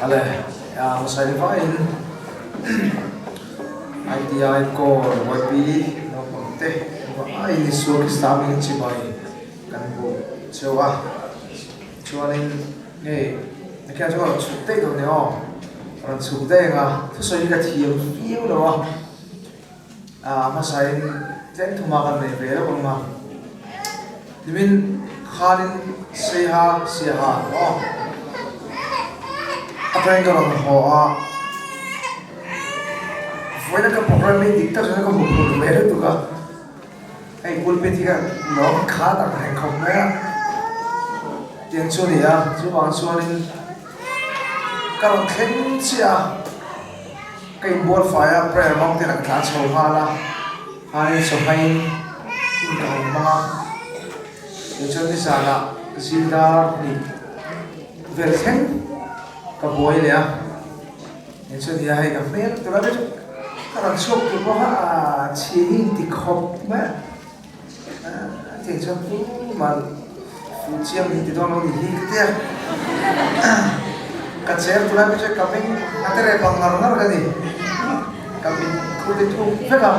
Ale, ya masai fine. ITI core YP no ponte. Ai suak stabbing chibai kan bu chewa. Chuanin nei nakia chuan chute do ne o. Ran chute nga thusoi ka thiam fiu lo masai ten thuma kan nei ve lo ma. Dimin khalin seha o. Apa yang kalau hoa, boleh kan program ini dikta sana kan buku baru tu kan, pulpen tiga long kata kan kau mana, yang curi ya, cuma cuanin kalau kenci ya, kayak bol fire prayer mau tidak kacau hala, hari sohain, kau mana, yang curi sana, zidar ni, versen kaboy ya, itu dia hai kamera, terlalu tu, kalau sok tu bawa cium tikop, mana, cium tu mal, cium itu doang ni hikter, kacer terlalu tu kami, nanti repang ngar kan ni, kami kulit tu, macam,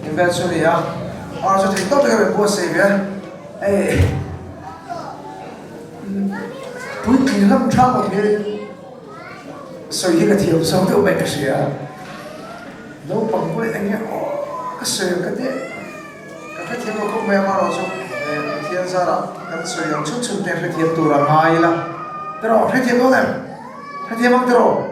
investor ya, orang so cerita tu kami buat save ya, Bụi kỳ lắm trong một cái sợi cái thiệp sống theo bệnh cái gì à lâu bằng cái anh nhá cái sợi cái thế cái thiệp nó không mềm mà rồi xong thiệp ra là cái sợi yang chút chút cái thiệp tu là ngay là pero cái thiệp đó này cái thiệp bằng pero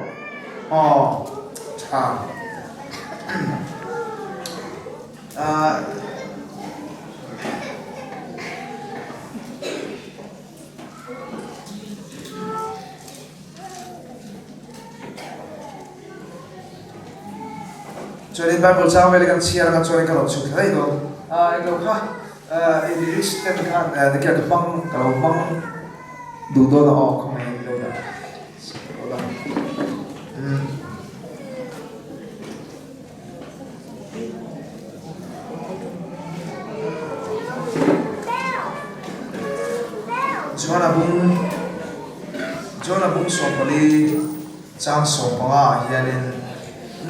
cho nên Bible sao về cái chia ra cho nên cái lỗ chụp thấy đó cái lỗ khác English tên khác cái cái băng cái lỗ băng đủ đó là không hay đâu đó Jonah bung sopali chang sopanga hianin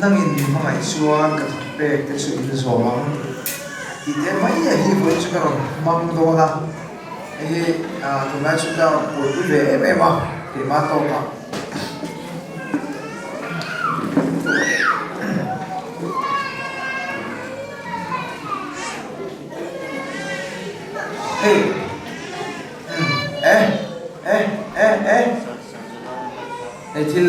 nangin mga isuan katapek te su in zomang ite mai hi voi chu karon mang do na to na chu da po tu ve ma ke ma to ka til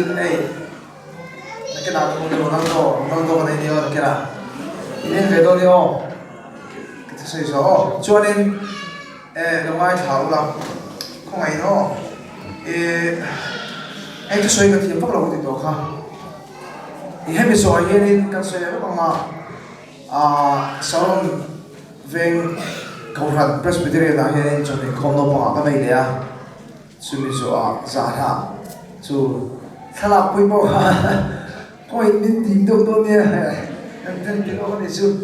cái nào cũng được năng độ cái này nhiều cái nào nên về đâu nhiều cái thứ gì đó cho nên đồng ai thảo là không ai nó anh cứ xoay cái tiền phát lâu thì được không thì hết bây giờ nên cái xoay nó bằng mà sau ven cầu rạch Presbyterian là hiện cho nên không nó bằng cái này đấy à chú bây giờ giả ha chú khá là quý báu coi nên tìm đâu đâu nè em thấy cái đó này chứ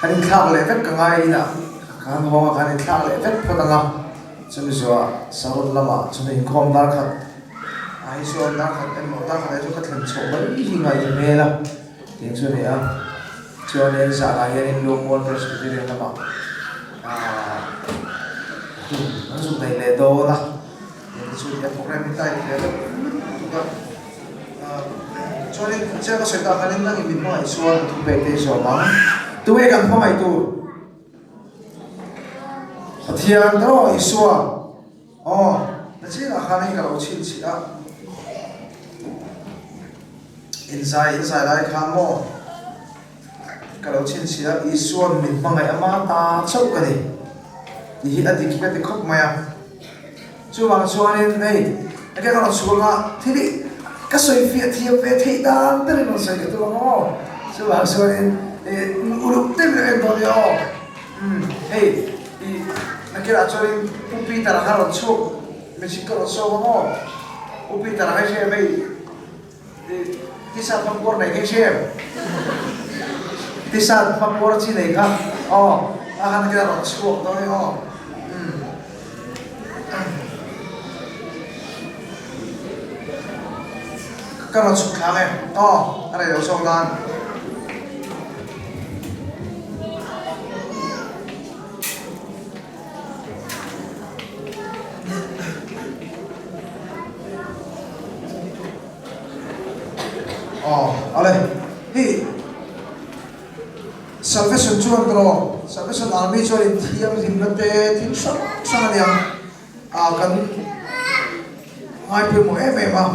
anh khác lại vết cả ngày nè anh hoa anh khác lại vết phải tăng à cho nên giờ sau lắm à cho nên không đa khát ai số đa khát em một đa khát ấy cho các thành số mấy gì ngày mẹ là tiếng số này à cho nên giờ là hiện luôn muốn rồi sự việc lắm à nó dùng này để đâu là những số việc program tay thì nó cho nên 제가 생각하는 게 민망한 수원 두 배에서 막 두에 간 포마이 또 어티안도 이수와 나 지금 하는 거 오칠치라 인사이드 라이 카모 kalau cilcia isuan minmangai ama ta chau kani hi adi kipete khop maya chuwang chuanin nei ake kana chuanga thili ka soi fi thiam ve thei dan tere no sai ka tu ngo chuwang chuanin urup te me do yo hey i nakira chuanin pupi tara haro chu me chikaro so ngo pupi tara hai she bei tisa pangkor nei ke she tisat pangkor chi nei ka akan kita ron school to ni oh karon sukhange oh are yo song lan oh ale hi salvation chuan tro salvation army chuan thiam himnate thing sang liam kan ngai pu mo em ma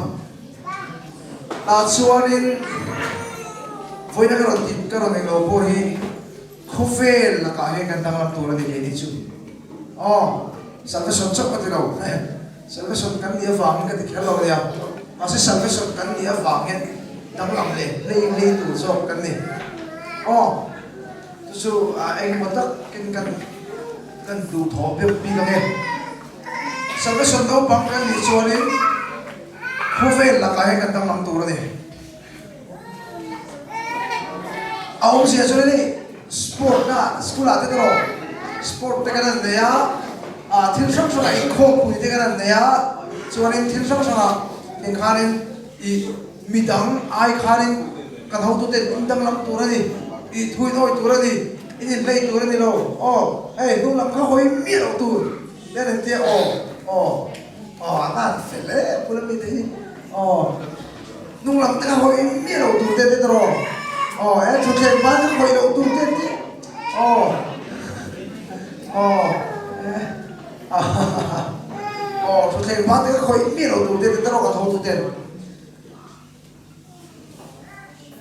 chuanin voina karon eng lo po hi khovel la ka he kan dang lam tur ni ni chu oh salvation chok ka lo salvation kan dia wang ka ti khelo ya ase salvation kan dia wang hen dang lam le tu so kan ni oh so anh muốn tất cần đủ thọ việc đi cái này sau cái sân đấu bằng cái gì cho đến khu về là cái cần tăng làm tù rồi này ông sẽ cho đến sport na school à thế đó sport cái này này thiên sang sang này khô bụi cái này này cho nên thiên sang sang là những cái này mi đắng ai cái này cần học tụi tên tăng làm tù rồi này i thui thôi tu ra đi in lei tu ra đi lo oh nung lam kha hoi mi lo tu le ren tia ta phải le pu lam mi te nung lam kha hoi mi lo tu te te ro thu chen ba kha hoi lo tu te te thu chen ba kha hoi mi lo tu te te ro ka thau tu te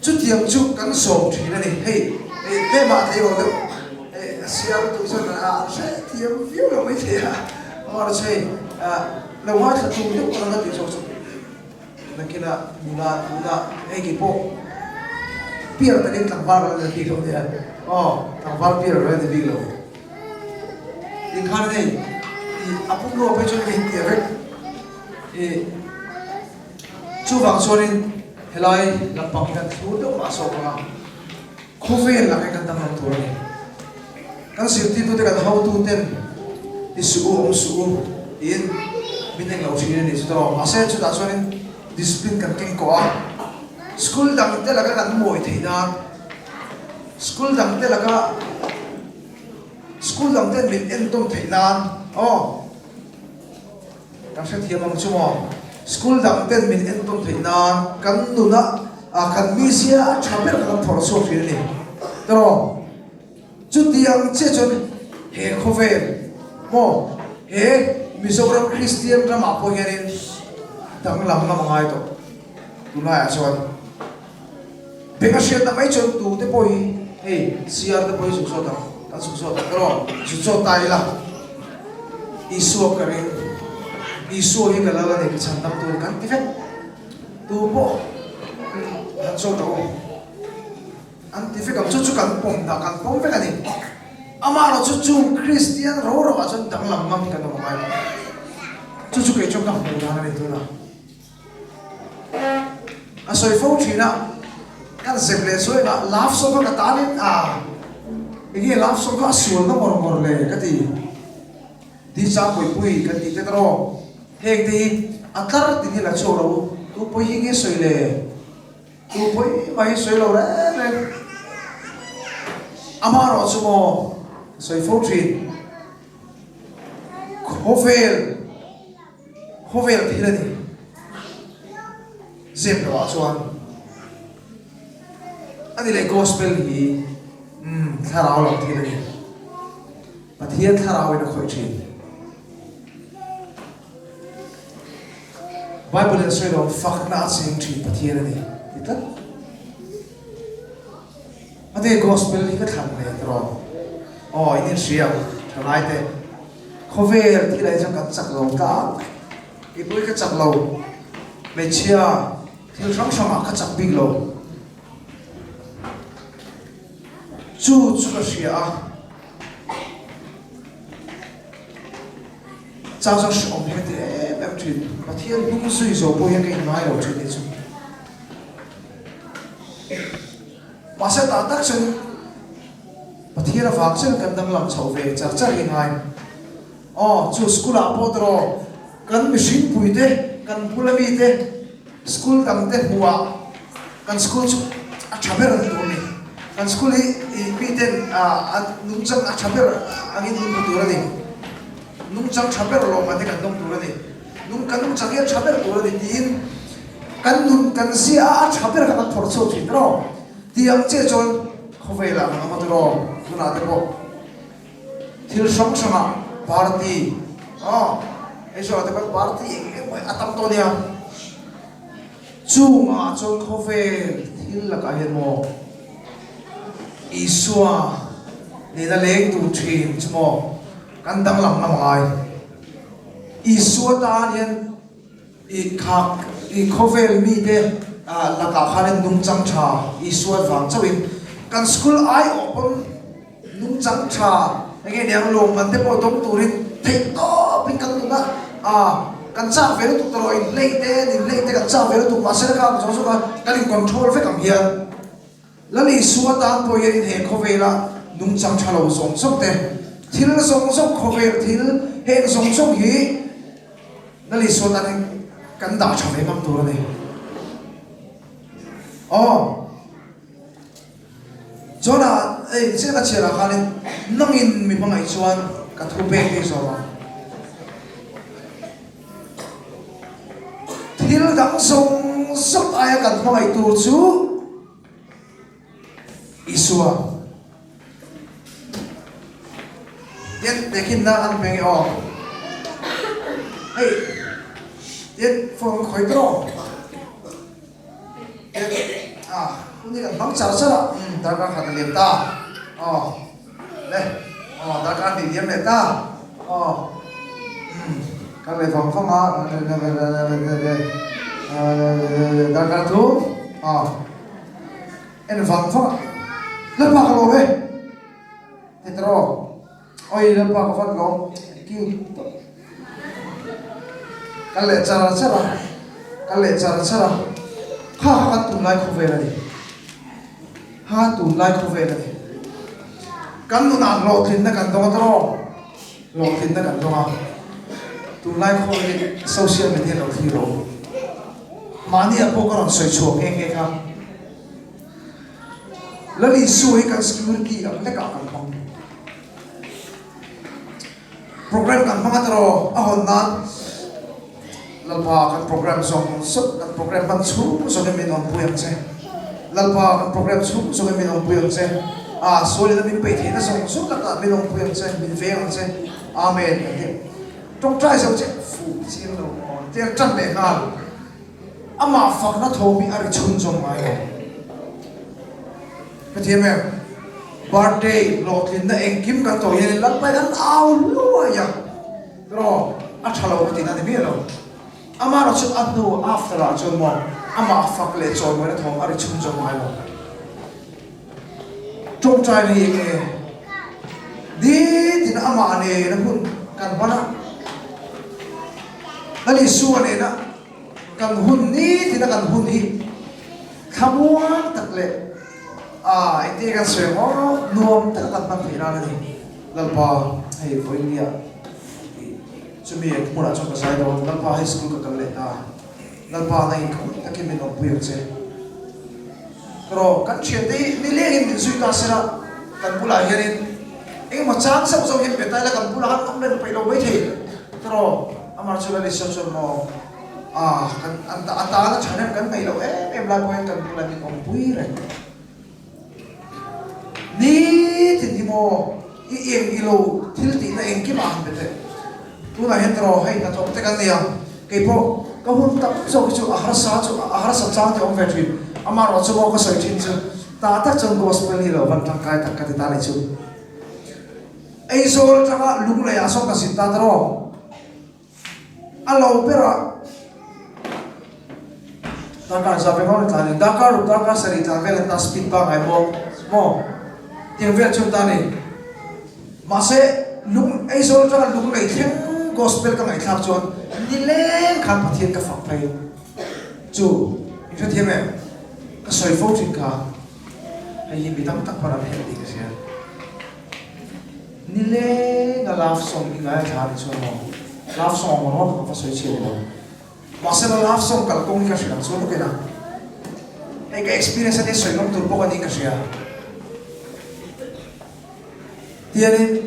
chút tiếng chút cắn sổ chỉ là hey thế mà thấy rồi đấy xem tụi tôi là sẽ tiếng view là mấy thế họ là say là hóa thật chung lúc nó thì sổ là kia là mula cái bộ bia là đến thằng var là đi không thế thằng var bia là đi lâu đi khăn này thì apung lo phải cho cái tiền đấy chú vàng số nên helai lampang kan thu do ma so ka khovel la kan tang lam tur ni kan safety tu te kan how to ten isu in bineng lo chin ni so ma se chu da so ni discipline kan king ko school dang te la kan moi theina school dang te min en tom theina kan se thiamang chumo school dang ten min en tom theina kan nuna kan mi sia chaper kan thor so fil ni tro chu tiang che chon he khovel mo he mizoram christian drama po hianin dang lam na mangai to tunai a chon benga sia na mai chon tu te poi siar te poi su so ta tro su so tai la isu karin isu hi kalala ne chan tam tu kan ti fet tu po han so to an ti fe kam chu kan pom da kan pom fe ka ni ama ro chu christian ro a chan dang lam mam kan no mai chu ke chok kam na ni tu na a soi fo thina kan zemle soi na love so ka ta ni igi love so ka sul na mor le ka ti di sa pui ka ti te ro heng ti atar ti la cho ro tu poi hi soi le tu poi mai soi lo re ama ro chu mo soi fo thin khovel ti la ni zem lo chuan ani le gospel hi tharau lo ti la ni pathian tharau ina khoi thin Bible is saying fuck na sing tri pathian ni ita ate gospel hi ka thang le tro in siam thalai te khovel ti lai chang kan chak lo ka i pui ka chak lo me chia thil sang sang ka chak big lo chu ka sia cha sang shom he te em tri pathian bung sui zo po yang kai mai lo tri chu masa tak tak chen Pathian a vak chen kan dang lam chho ve char char hi ngai chu school a po dro kan machine pui te kan pulami te school dang te huwa kan school chu a chaber an tur ni kan school hi pi ten nung chang a chaber angin nung tur ni nung chang chaber lo ma te kan dong tur ni nung chang ya chaber tur ni tin kan si a chaber ka thor chho thi dro tiang che chon khove la ma dro tuna te ko thil song sanga party eso te ko party atam to nia chu ma chon khove thil la ka hen mo isua ni na leng tu thin chmo kan dang lam lam ai isua ta nian i khove mi te la ka khanen nung chang cha isua wang chawin kan school ai open nung chang cha nghe nè lồng mình thấy bộ đông tụi thấy to bên cạnh tụi nó kan cha về tụi rồi lấy thế kan cha về tụi mà sẽ làm cho số cái linh control phải cảm hiện là đi xua tan bồi yên hệ khó về là nung chang cha lâu sống sốc thế thiếu sống sốc khó về thiếu hệ sống sốc gì là đi xua tan kan đào cha về bằng tụi này cho là sẽ là chia là khai lên nông in mình bằng ngày xuân cả thu bê cái số mà thiếu đắng sông sốc ai cả bằng ngày tu chú Isua yết để khi nào ăn bánh yết phong khói trò ini kan bang cara cara, darah kata leta, darah di diam leta, kalau faham faham darah tu, ini faham faham, lepas kalau tetro, lepas kau faham kau, kalau cara cara, ha tu naik kau lagi. ha tu lai khu về này kan nu na lo thin na kan dong tro lo thin na kan dong tu lai khu về social media lo thi lo mani apo ka ron soi chuak nge kha lali suai kan security am le ka kan khong program kan ma tro a hon na lalpa kan program song sub kan program ban chu so ne min on puyang che lalpa kan program chu so ne min on puyang che so le min pe the na song so ka min on puyang che min ve on che amen trong trai so che fu chi lo te chan le na ama fak na tho mi ar chun jong mai cái gì mà birthday lọt lên na em kim cả tuổi này lắm phải ăn ao luôn ya rồi ăn chả lâu thì nó thì biết rồi ama nó chụp ăn đồ after là chôn mò ama phật lệ chôn mới nó thòng ăn chung trong mai rồi trong trai này cái đi thì nó ama này nó cũng cần bắn nó đi xuôi này nó cần hun ní thì nó cần hun đi khám quan thật lệ ini kan semua nuam tak dapat viral ni. Lalpa hai India. Cumi aku nak coba saya dalam lalpa high school ke kaleta. Lalpa naik aku tak kena nak punya je. Kalau kan cienci ni lagi ni suita sera kan pula hari ini macam saya usah yang betul lah kan pula kan ambil payah wait he. Kalau amar coba research mau kan antara channel kan payah em lah poin kan pula ni komputer. Ni thì mo em ilo thil ti na em ki ma han bete tu na hetro hai na thok te kan nia ke po ka hun ta so chu ahar sa cha te om vetri ama ro chu ko soi thin chu ta ta chon gospel ni lo van tang kai tak ka ta le chu ei sol ta lung le aso ka sin ta ro alo pera ta ka sa pe ko ta ni da ka sari ta ve ta speed pa ngai mo tiếng Việt chúng ta này mà sẽ lúc ấy rồi cho lúc này thêm gospel các ngày khác chọn đi lên khám phá thiên các pháp phải chủ cho thêm em cái soi phô trên cả hay bị tắc tắc vào làm hết đi cái gì nile nga love song ingai thari so mo love song mo ka soi che mo masela love song kal kong ka silang so ke na ai ka experience ni soi nom tur po ka ni ka sia tianin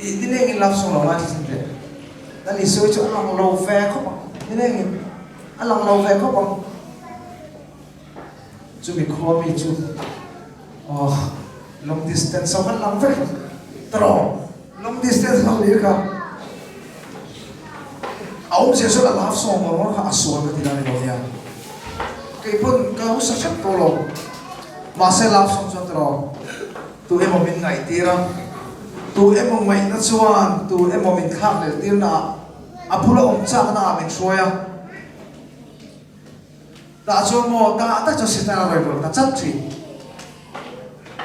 nile ngi love song lo ma ti sin de na li soi cho alang lo fe ko nile ngi alang lo fe ko bang chu mi kho mi chu long distance so kan lang fe tro long distance ho li ka aum se so la love song mo ka asol ka tilani lo ya kai pun ka usa chat to lo ma se love song so tro tu em min ngai tira tu em mai na chuan tu em min khak le tir na apula om cha na min soya ta cho mo ta cho sita rồi rồi ta chắc gì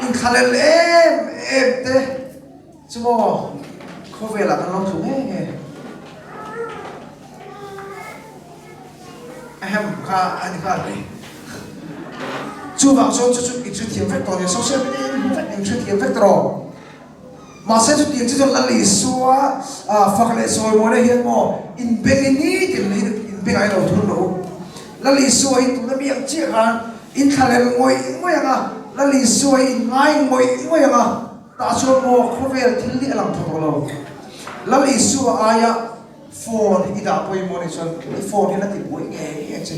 in khalel em te cho mo khó về là con long thủ nghe em kha anh kha đấy chú vào số chú ít chú tiền phép tao nhà số xe bên phép em chú tiền phép tao mà sẽ chú tiền chú là lý số phật lệ số mà đây hiện mo in bên ini tiền in bên ai đâu thun đâu là lý số in tụi nó miệng chia ra in khalel ngồi à là lý số in ngay ngồi à ta cho mo khó về thì lý làm thôi đâu là lý số ai phone ít đã quay mo này xong cái phone này là tìm quay nghe chứ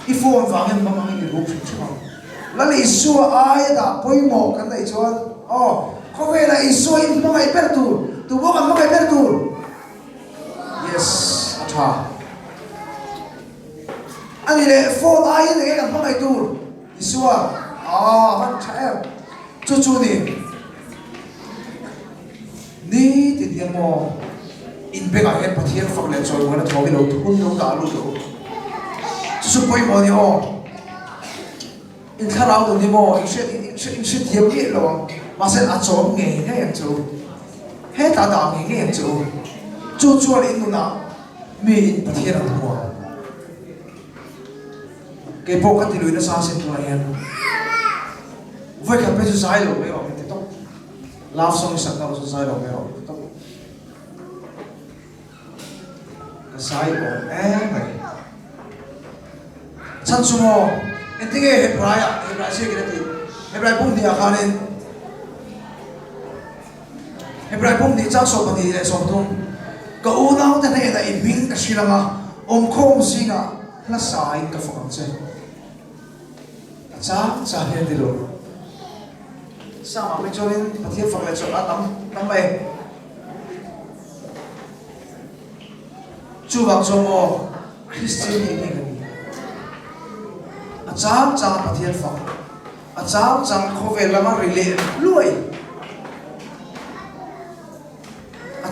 cái phone vàng em bằng cái rút chứ không là lý số ai đã quay mo cái này cho khó về là lý số in bằng cái bét tu bố bằng cái bét yes à anh này phone ai thì cái bằng cái tu lý số vẫn chạy chú đi ni thì tiền mo in bên ai hết bắt hiện phật lệ rồi mà nó thổi cái đầu thun đầu cả luôn rồi chú quay mo đi in khá lâu rồi đi mo in sẽ thiệp biết rồi mà sẽ ăn chó nghề nghe em chú hết ta nghề nghe em chú lên nó nào mi in bắt hiện làm mo cái bộ cái tiền nó sao sinh ra hiện với cái bây giờ sai rồi bây giờ mình tiếp tục love song sang đâu sai rồi bây giờ tiếp tục cái sai rồi này chân số mo anh thấy cái Hebrai sẽ cái gì Hebrai bung đi à nên Hebrai bung đi chắc số bằng đi số tung cái u nào thế này là in mình cái gì là không gì cả là sai cái phong chế chắc hiện đi rồi sao mà mình cho nên bắt thiết phật lại cho tắm về chú bác cho mo Christian này cái chắc bắt thiết phật chắc khó về làm ăn relate lui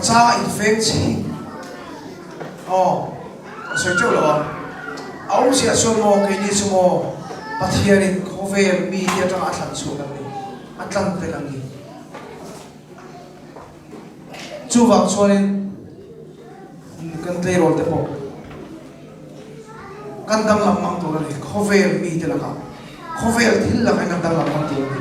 chắc infection soi chỗ là ông sẽ cho mo cái gì cho mo bắt thiết này khó về mi dia trong ăn sản xuất Atlang telangi. Chú vàng cho nên cần tay rồi thế bộ. Cần đâm làm mang tuổi này, khó về mi thế là cả. Khó về thì là cái cần đâm làm mang tuổi này.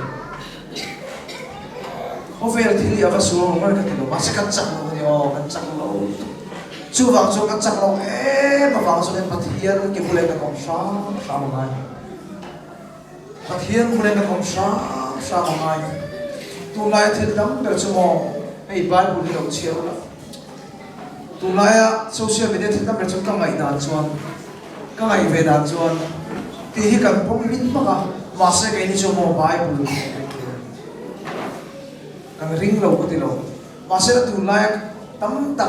Khó về thì là cái số mà cái tiền mà sẽ cắt chặt rồi, cắt chặt lâu. Chú vàng cho cắt chặt lâu, mà vàng cho nên bắt hiền cái phụ lên là còn sao mà ngay. Bắt hiền phụ lên là còn sao mà ngay tu lai thì lắm để cho mò hay bài bùn đi đầu chiều đó tu lai social media thì lắm để cho các ngày đàn chuan các ngày về đàn chuan thì cần phong minh mà sẽ cái này cho mò bài bùn cần ring lâu cái lâu mà sẽ tu lai tấm tắc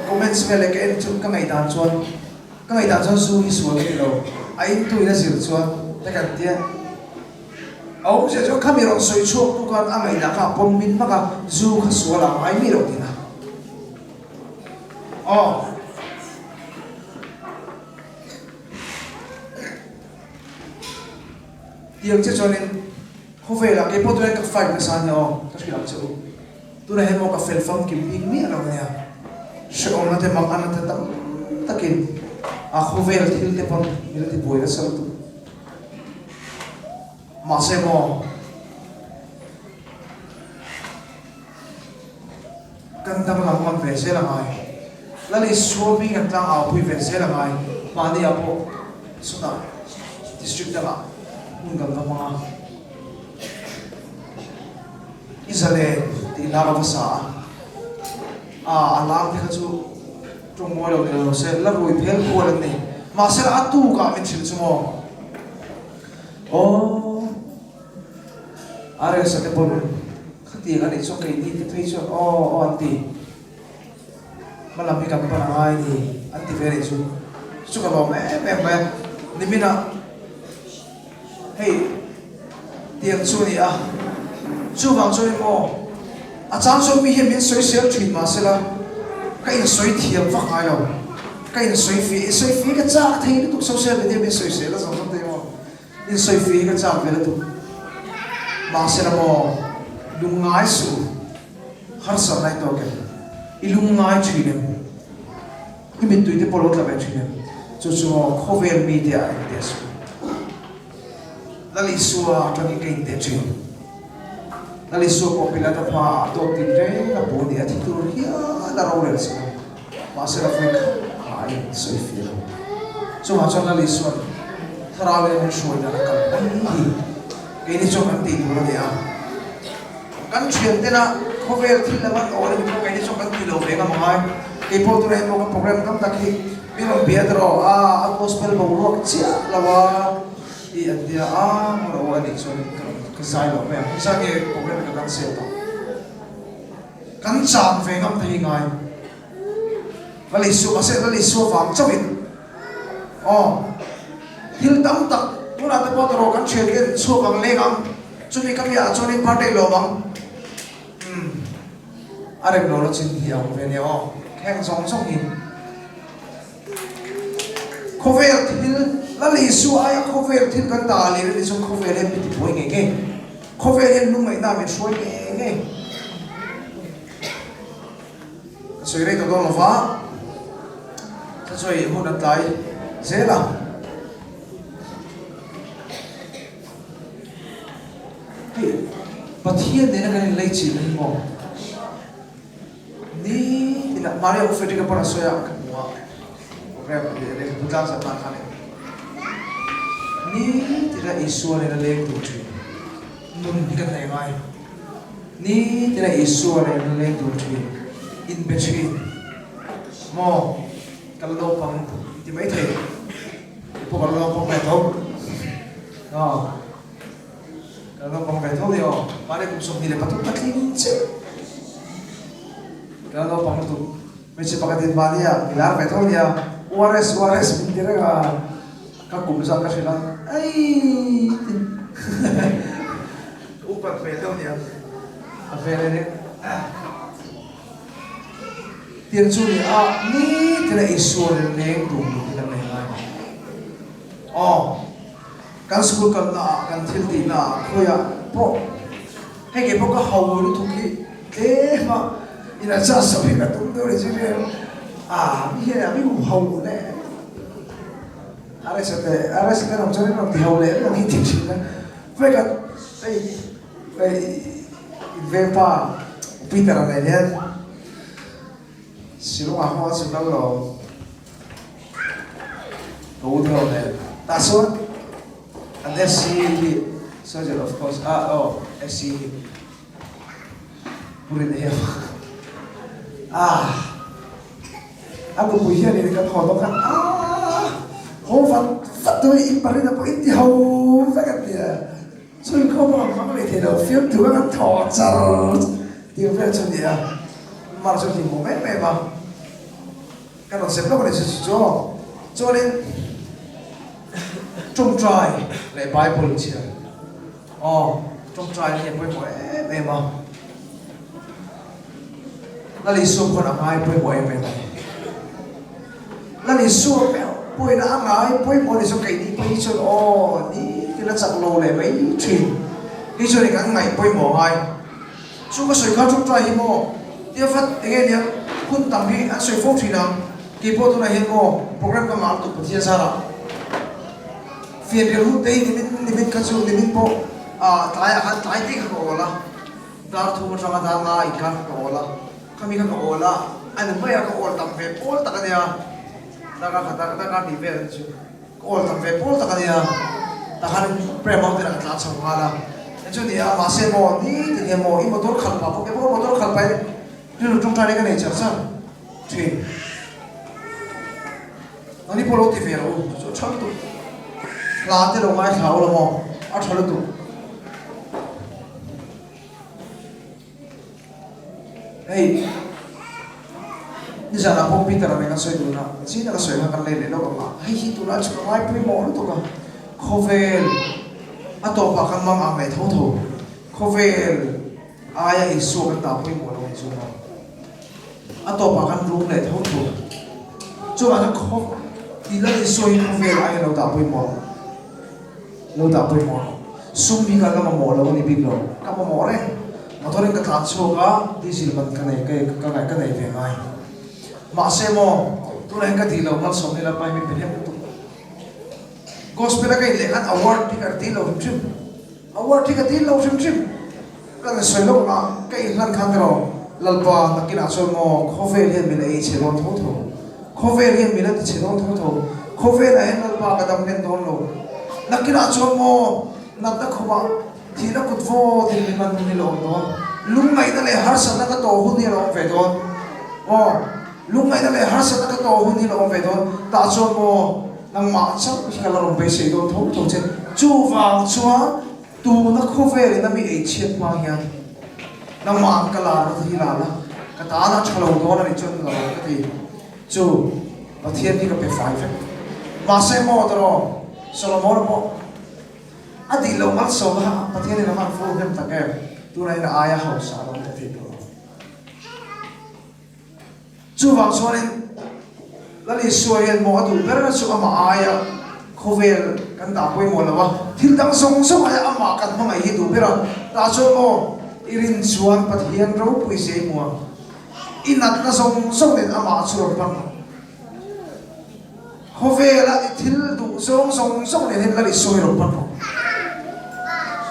comments về lại cái cho các ngày đàn chuan suy xuống cái lâu ai tu là gì chuan ta cần tiền ông sẽ cho camera soi chuộc tu con anh ấy đã cả bom min mà cả du khá số là ai mi đâu thì nào tiếng chứ cho nên không về là cái bộ tôi các phải mà sao nhau các chị làm chỗ tôi này một cái film kiếm hình mi nào nè sẽ ông nó thêm mang ăn nó thêm takin không về là thì thêm bằng như là thì buổi là sao tu mà xem mo kan dang lam ngam ve se la ngai lali so mi kan tang au pui ve se la ngai mani apo suna district da ungam da ma izale ti la ba sa alam ti chu trong moi lo ne se la roi phel ko la ni ma se la tu ka mi chil chumo oh are sa te pon khati ga ni so kai ni te thei so anti malam hi ka pa na ai ni anti very chu ka lo me ni mina hey tiang chu ni chu bang chu ni mo chang so mi he min soi sel thin ma se la cái soi thiam vak ai lo cái soi phi cái cha thei tu so se le de soi se la so te mo in soi phi cái cha ve la tu ma se la mo lungai su har sa nai to ke ilungai chine ki mit tu te polot la ve chine chu mo khovel mi te ai te su la li su a to ni ke te chine la li su ko pila ta pa to tin re la bo ni a ti tu ria la ro le se ma se la fe ai soi phi lo chu ma chon la li su thara le ni shoi da ka ni ke ni chon an ti tu la ya kan chien te na khovel thil la ban or ni ko ke ni chon kan ti lo ve ga ma hai ke po tu re mo ka program kam tak hi mi ro bia dro gospel bo ro chia la wa i an dia mo ro ani chon ka sai lo me sa ke program ka kan se to kan cham ve ngam thei ngai vali su vang chawin hil tam tak pura te pot ro kan chen gen su bang le ngam chumi kam ya choni phate lo bang are no chin hiao ve ne kheng song hin khovel thil lali su ai khovel thil kan ta le ni su khovel he pi poi nge khovel he nu mai na me shoi nge soi re to don lo fa rồi hôn đặt lại dễ làm và thiên đến là cái lấy chỉ lên mỏ ní thì là Maria phải đi cái bao nhiêu cái mua rep để bukan sát mặt này ní thì là Isu này là lấy đồ chơi nun cái này ngay ní thì là Isu này là lấy đồ chơi in between mỏ kalau lo pang di mai thei po kalau lo pang mai thau kalau lo pang mai thau dio mare kum som ni le patu patlin che kalau lo pang tu me che pakatin ba dia milar mai thau dia ORS min dire ka kum sa ka sila ai upat mai thau dia afele ne tiền su ni ni thế là Isu lên đủ thì là này ngay kan school kan thil ti na khoya po he ke po ka hau lu thu ki ma ina cha sa bi ka tum do ri ji mi he mi hu hau ne are se ka nam chone nam ti hau le no hi ti chi na ve ka ve pa Peter này nhé siêu hoa hoa siêu lâu rồi đủ thôi này ta số and SC surgeon of course SC put it here aku punya ni dekat hotel kan phát tôi in Paris là ít thì hầu phải cái gì所以เขาบอกมันเลยเท่าฟิลถือว่าถอดจานเดี๋ยวเพื่อนชนเดียมาชนที่โมเมนต์ไม่มากันเราเสร็จแล้วก็เลยจ่อเลยจงใจเลยไปบริเชียจงใจเนี่ยไปบ่อยไม่มาแล้วเลยสู้คนอะไรไปบ่อยไม่ได้แล้วเลยสู้แบบป่วยนะอะไรป่วยหมดเลยสู้ไก่ดีไปชนนี่ที่เราจับโลเลยไม่ชินที่ชนในการไงป่วยหมอไงสู้ก็สวยเขาจงใจหิมอเดี๋ยวฟัดอย่างเงี้ยคุณตั้งที่อันสวยฟุ้งชินังกี่พอตัวไหนหิมอโปรแกรมก็มาตุกปฏิเสธละเฟียนกันรู้เต้นิมิตกันสู้นิมิตพอตายที่เขาบอกละดาร์ทูมันทำมาทำงานอีกครั้งบอกละ kami kan ola ano ba ya ka all tampe all ta kanya daga di be all tampe all ta kanya ta kan prema de na ta sa wala ejo dia mase mo ni de mo I motor khal pa ko ke motor khal pa ni tung ta ne ka ne cha sa thi ani polo ti fe ro so chal tu la te lo mai khao lo mo a chal tu hey ni sana po Peter na nga soy duna sino ka soy na kan lele lo ka hey hito na chu mai pri mo to ka khovel ato pa kan mang ang mai tho tho khovel aya isu kan ta pri mo lo chu na ato pa kan rung le tho tho chu ma kho ti la isu khovel aya lo ta pri mo sum bi ka ma mo lo ni bi lo ka mo re motorin ka ta chu ka diesel man ka nei ka nei ve mai Mase mo, tunay ka tilaw mal so nila pa mi pinhem tu. Gospel ka ilekan award ti ka tilaw sim. Award ti ka tilaw sim. Kan soilo ka kay lan kan ro lalpa nakinaso mo khovel hen mila I chedon tho. Khovel hen mila ti chedon tho. Khovel hen lalpa ka dam nen don lo. Nakinaso mo nata khoba thina kutvo din man ni lo don. Lungay na le har sa na ka to hu ni ro ve don. Oh lungai na le har sa na ka to hu ni lo ve don ta cho mo nang ma cha ki ka lo be se do tho tho che chu wang chua tu na kho ve na mi e chet ma hian nang ma ka la na hi la la ka ta na chalo do na ni chon la ka ti chu pathian ni ka pe fai fe ma se mo do solomon mo adi lo mal so ha pathian ni na ma fu hem ta ke tu na aya ho sa lo ta ti chu wang chuanin lali suayan mo atu pero chu ama aya khovel kan da poi mo lawa thil dang song song aya ama kan ma hi du pero ta chu mo irin chuan pathian ro pui se mo inat na song song den ama chu pan khovel a thil du song song den lali suai ro pan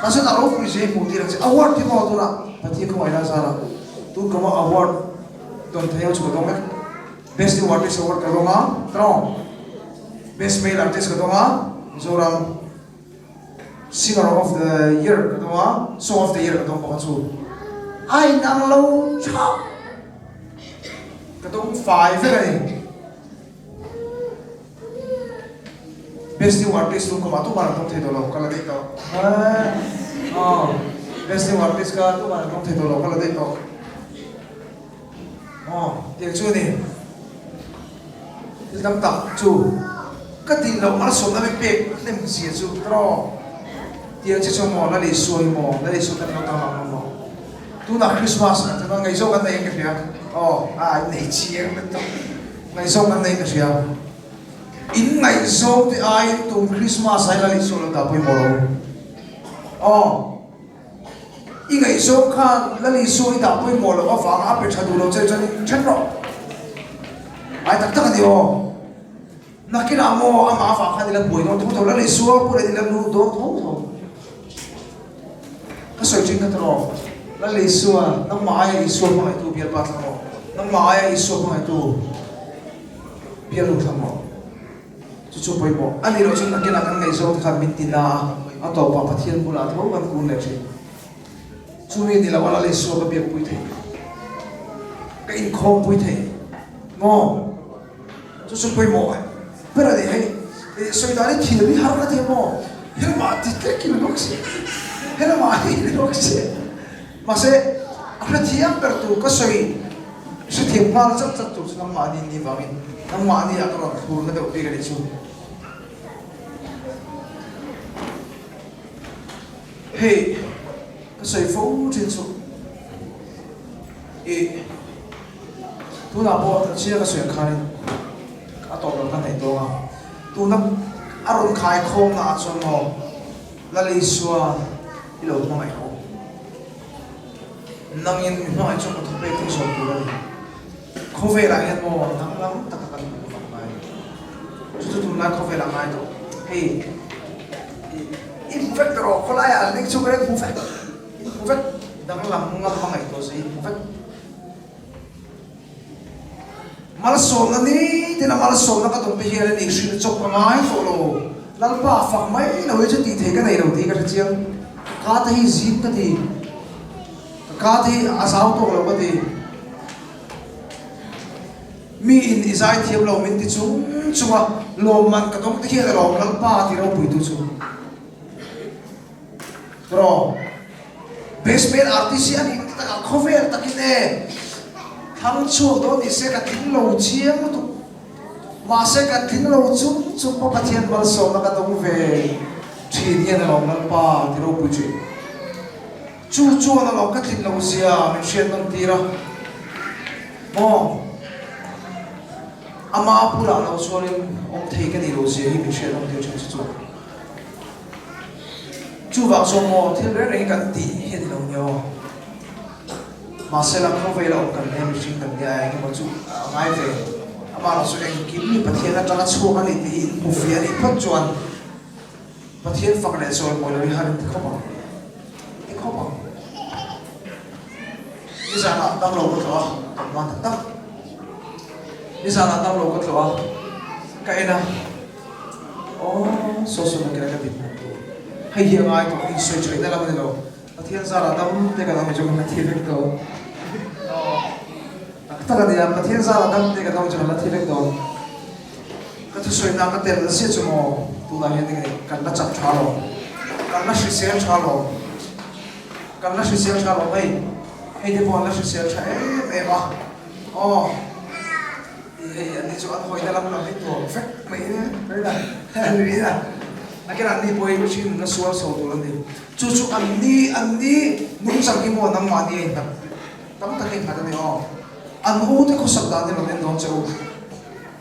ta chu na ro pui se mo ti ra award ti mo tu la pathian ko ai na sa ra tu ko award don't tell you dong best new artist award ka dong tro best male artist ka dong zoram singer of the year ka dong song of the year ka dong pa chu ai nang lo cha ka dong 5 ni best new artist lu ko ma tu ba dong the do lo ka la dei to best new artist ka tu ba dong the do lo ka la dei to tiếng chú này năm tập chú cái tiếng lâu mà sống nó bị bẹp nem gì chú pro tiếng chỉ cho mò nó để xuôi mò nó để xuôi nó tao mò tu na Christmas cho nó ngày sau cái này cái gì này chiang bên trong ngày sau cái này cái gì in ngày sau thì ai tu Christmas hay là để xuôi nó tao bị mò I ngày số khan lali suy ta pui mo lo fa a pe thadu lo che chen ro ai tak tak dio nakira mo ama fa khan la pui no tho lali suwa pure la lu do tho ka soi ching ka tro lali suwa nang ma ai suwa ma tu biar pat la mo nang ma ai suwa ma tu biar lu thamo chu pui mo ani ro chung nakira kan ngày số khan min tina a to pa pathian bula tho ban kun le chi chui ni la wala le so ka biak pui the ka in khom pui the mo chu su pui mo pero de hai so ida le thil bi har na the mo her ma ti ke ki lo xe her ma hi lo xe ma se apna thiam per tu ka soi su thiam ma chap chap tu nam ma ni ba min nam ma ni atro khur na de bi ga chu hey cái sợi phố trên số, tu nào bộ chỉ là cái sợi khai, cái tổ đồng cái này to à, tu nắp aron khai không ngã cho nó, là lý xua, đi lâu mà mày không, năng nhiên mà cho một thằng bé cũng sống được rồi, không về lại hiện mò nắng lắm, tất cả các thứ không phải, chúng tôi nói không về làm ai đâu, hey, infect rồi, có lại à, nên chúng cái infect. Infect, đang làm ngâm bằng ngày tối gì, infect, malasom na ni tina malasom na katong te hian ni shil chok ka ngai fo lo lalpa fak mai lo je ti the ka nei lo ti ka chiang ka ta hi zin ka ti ka ti asaw to lo ka ti mi in izai thiam lo min ti chung chunga lo man ka tong te hian lo lalpa ti ro pui tu chu ro basement artist ani ta cover takine thang chu do ni se ka tin lo chiang tu ma se ka tin lo chu pa pathian bal so na ka tong ve thi ni na lo pa ti ro pu chi chu na lo ka tin lo sia min shen nam ti ra mo ama pura lo so rin om thei ka ni lo sia hi min shen nam ti chu chu vang so mo thil re re kan ti he lo nyo mà sẽ làm không phải là ông cần em sinh cần nhà nhưng mà chú ngay về mà nó sẽ anh kiếm đi bắt thiên là cho nó xua cái này thì một phía này phát chuẩn bắt thiên phật lại rồi mọi người hay thì không bằng bây giờ là đang lâu cái đó mà thật tắc bây giờ là đang lâu cái đó cái nào số cái gì hay hiện ai cũng đi xoay chuyển ra làm gì đâu thiên gia là đâm để cả làm chúng mình thiên được đâu, tất cả điều mà thiên gia là đâm để cả làm chúng mình thiên được đâu, cái thứ xoay nào cái tiền là sẽ chúng mình tu la hiện cái cần nó chặt chả lo, cần nó sẽ xé chả lo, cần nó sẽ xé chả lo vậy, hay đi bỏ nó sẽ xé chả em mà, thì anh đi chỗ ăn hồi đã làm hết rồi, phép mấy đấy là anh nghĩ là cái anh đi bơi cái chuyện nó xua sầu tụi anh đi chú anh đi nung sang cái món nằm mà đi anh tắm tắm cái gì đó anh u thì có sắp đàn đi lên đón cháu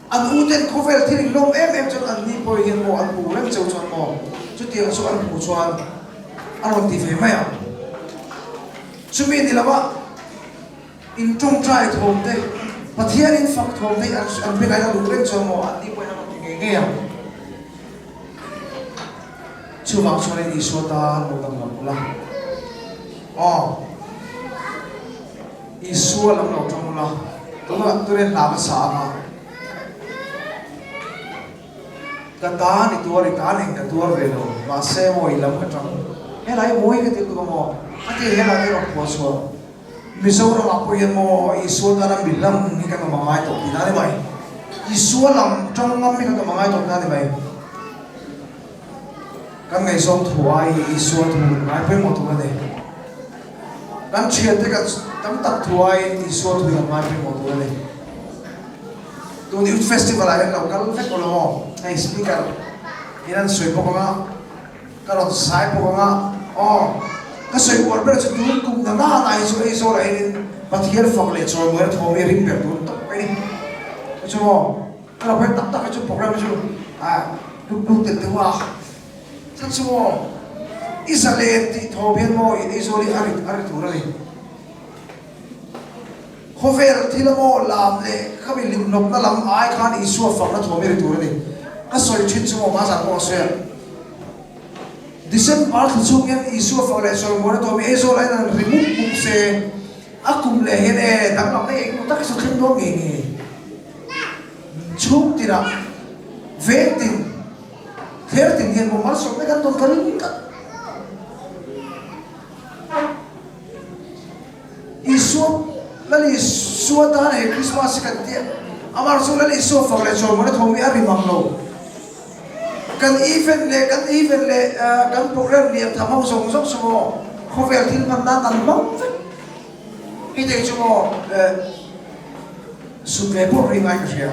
anh u thì có vẻ thì lông em cho anh đi bơi cái món anh u em cháu cho món chút tiền số anh u cho anh còn thì phải mấy à chú mình đi là ba in trong trai thôn đấy mà thiên in phật thôn đấy anh biết cái nào đủ lên cho món anh đi bơi nó còn nghe chú vang cho nên Isu ta một tầng lắm là, Isu làm nào trong là, tôi nên làm cái sao mà, cái ta thì tôi này cái tôi về rồi, mà xe mồi làm cái trong, cái này mồi cái tiếng tôi mò, cái gì cái này nó quá xấu, mình sau đó mà bây giờ mò Isu ta làm bị lâm cái mà ngay tổ thì nào vậy, Isu làm trong năm cái mà ngay tổ nào vậy. Kan ngày sớm thuai Isu thu ngay phải một thu này, kan chuyện thế kan tấm tắc thuai Isu thu ngay phải một thu này, tu ni festival ay lâu kan phải có lo, hay speaker, inan suy po nga, karon sai po nga, cái suy po bây giờ tu cũng na này suy Isu lại bắt hiền phật lệ cho người thâu mi ring bẹt tu tập cái đi, cho mo, cái phải tập cái chút program chút, lúc tiền tiêu à thật sự Israel thì thâu biến mò Israel ari thua rồi, Hover thì là mò làm lệ các bên linh nộp nó làm ai khan Isu phật nó thâu biến thua rồi, cái soi chuyện chúng mà sao có soi, December thì chúng em Isu phật lại soi mò nó thâu biến Israel lại là remove bục se, akum lệ hiện nay đang làm này cũng tất cả số khen đó nghề chung thì là về tình thế tình hiện một mắt sống với các tôn thần cả Isu là Isu ta này Christmas cái tiết amar số là Isu phật lệ cho mà nó thâu mi ari mang lâu kan event lệ kan program liệp tham hậu sống sống số không phải thiên văn đan tận mong cái gì cho mo super bộ ring ai cái gì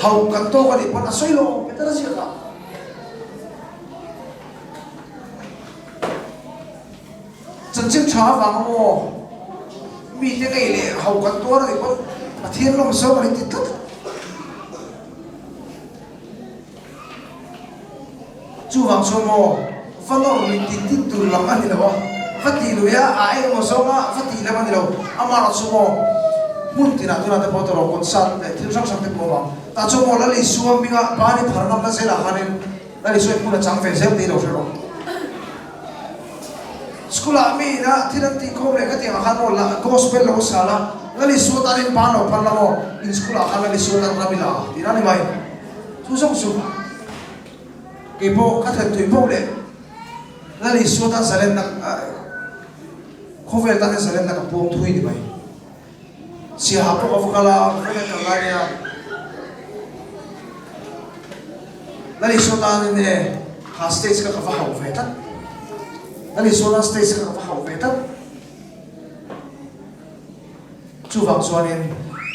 hậu cần to cái gì còn xoay lô cái đó gì cả chân chính trả vàng mò vì thế này lệ hậu cần to cái còn thiên long sâu cái gì tất chú vàng số mò phân đâu mình tin từ làm ăn gì đâu phát tiền rồi á ai mà số mà phát tiền làm ăn gì đâu ama là số mò muốn tiền nào tôi làm được bao nhiêu con san để thiếu sang được bao nhiêu ta số mò là lấy số mình à ba đi phản năm là sẽ là hai nên là lấy số mình là chẳng phải xếp đi đâu rồi school ami na thiran ti ko le ka ti akhan mo la gospel lo sala ngali sutan in pano panamo in school akhan ngali sutan rabila tirani mai su song su ke po ka than tui po le ngali sutan salen na khovel ta salen na ka pom thui ni mai si ha po of kala ka ka ngania ngali sutan ne ha stage ka fa ha ve ta nali solar stage ka fa hau beta chu wang chuanin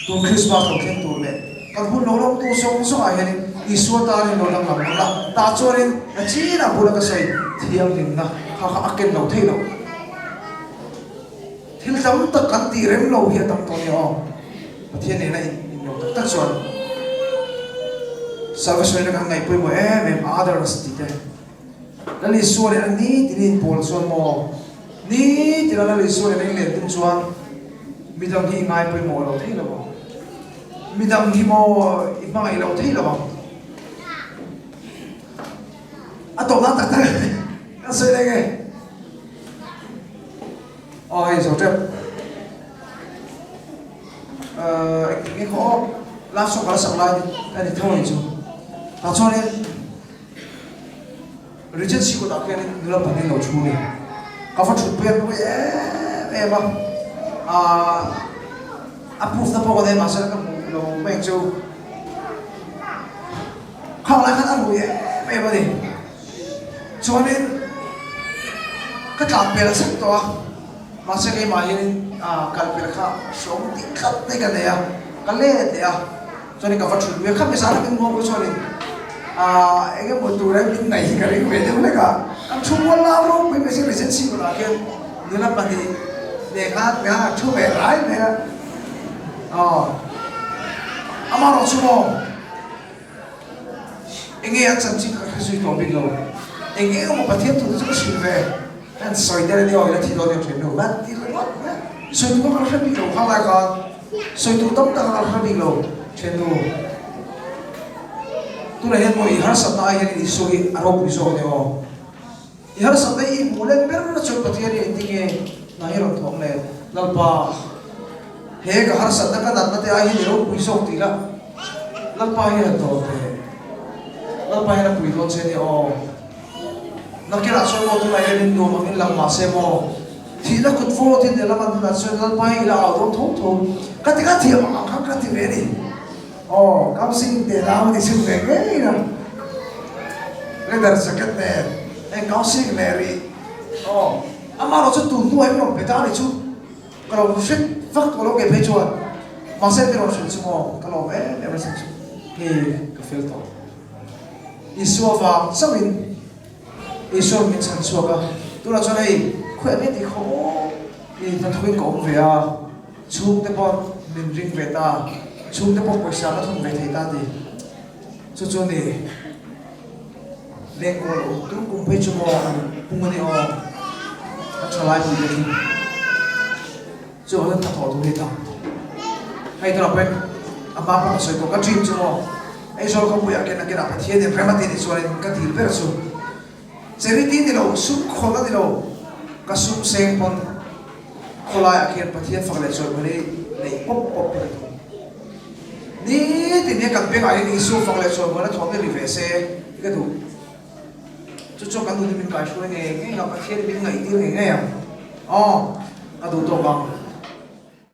tu Christmas lo khen tur le kan hu lo lo tu song song a hian isu ta ni lo lang lam la ta chuanin a chi na bula ka sai thiam din na kha kha aken lo thei lo thil tam tak kan ti rem lo hi tam to ni o pathian ne na in lo tak tak chuan service ne ka ngai pui mo others ti te nali suari ang ni tinin Paul suan mo ni tira nali suari ang len tin suan midang hi ngai pui mo lo thei lo midang hi mo ibang ai lo thei lo ato na tak tak ka sai le ge oi so trep ngi ko la so ka sa lai ani thoi chu ta chone regency ko dakyan nila panin lo chuni kafa chutpen ko ba approve na po ko dahil masala ka lo bang so kala ka ano ba din chuanin katapela sa to masala kay mahin kalpela ka so tikat na ka na ya kalet ya chuanin kafa chutpen ka mesala kin mo ko chuanin ege motura bin nahi kare ko bede ulega am chumwa la ro be besi regency ko la ke nila pati dekha ga chu be rai me amaro chumo ege ya chanchi ka khasui to bin lo ege mo pathian tu chu silve and soidere de oila thi do de theno ba ti lo soi tu ka khabi lo khala ka soi tu tam ta ka khabi lo theno tu la hen mo i har satna hen isu gi arop isu de o i har satna i mulen ber na chot pathian ni tinge na hi ro thong le lalpa he ga har satna ka dat te a hi ro isu ti la lalpa hi to te lalpa hi na pui lo che de o na kira so mo tu la hen do ma min lam ma se mo thi la kut fo ti de la man na so lalpa hi la ro thong thong ka ti ka thi ma ka ti ve ni cao sinh để làm thì sinh về cái nào lấy đặt sẽ kết nè anh cao sinh này đi ama nó sẽ tụt đuôi nó phải ta đi chú cái nào sẽ phát cái nó cái phải chuột mà sẽ cái nó sẽ chú mò cái nào em sẽ chú thì cái filter isu vào sao isu mình sản xuất à tôi là cho này khỏe biết thì khó thì nó thôi cũng về à chú cái bọn mình riêng về ta chung te pok paisa ka thong ve thei ta ti chu ni le ko tu kum phei chu mo pungani o ka chalai pu de chu han ta tho tu ta hai ta pen ama pa so ko ka dream chu mo ai so ko pu ya ke na ke na pa thie de prema ti ni so le ka ti per su cheri ti ni lo su khola ni lo ka sum seng pon khola ya ke pa thie fa le so bari nei pop pop pe ni ti ne kan pe ai ni su fa le so mo na thong ni ve se cái đủ cho cái đủ thì mình cài xuống này cái nào cái kia mình ngày tiêu này nghe à cái đủ to bằng